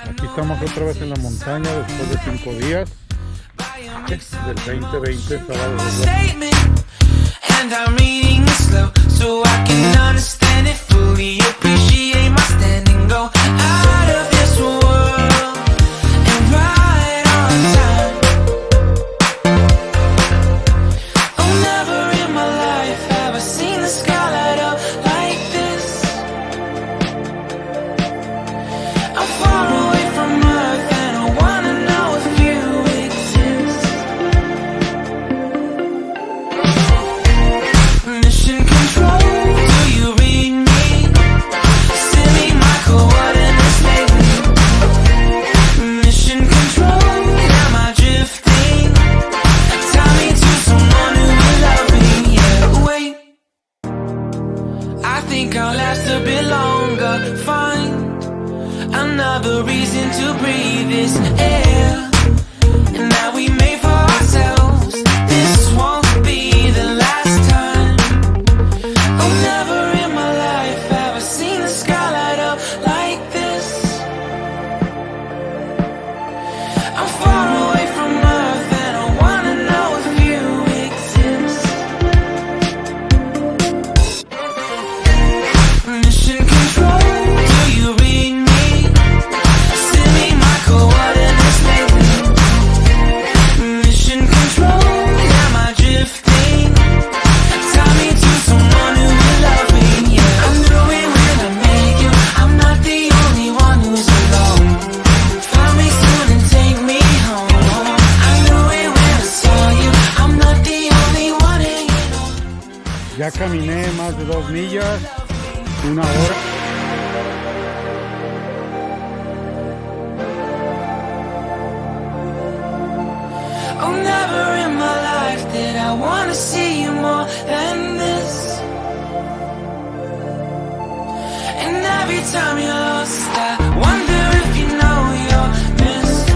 Aquí estamos otra vez en la montaña después de 5 días del 2020, sábado de And I'm reading it slow so I can understand it fully. Appreciate my standing, go out of this world and right on time. Oh, never in my life have I seen the sky light up like this. I'm far away from Earth and I wanna know if you exist. Mission control, do you read me? Send me my coordinates lately. Mission control, am I drifting? Tie me to someone who will love me. Yeah, wait, I think I'll last a bit longer. Find another reason to breathe this air. And now we made for ourselves. This won't be the last time. Oh, never in my life have I seen the sky light up like this. I'm far away from Earth and I wanna know if you exist. Mission control, do you read me? Send me my coordinates lately. Mission control, am I drifting? Tie me to someone who will love me. Yeah, I knew it when I met you. I'm not the only one who's alone. Find me soon and take me home. I knew it when I saw you. I'm not the only one hanging on. Ya caminé más de 2 millas, 1 hora. Oh, never in my life did I wanna see you more than this. And every time you're lost, I wonder if you know you're missed.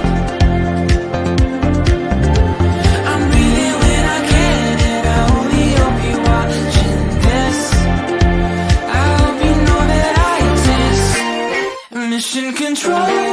I'm breathing when I can, and I only hope you're watching this. I hope you know that I exist. Mission control.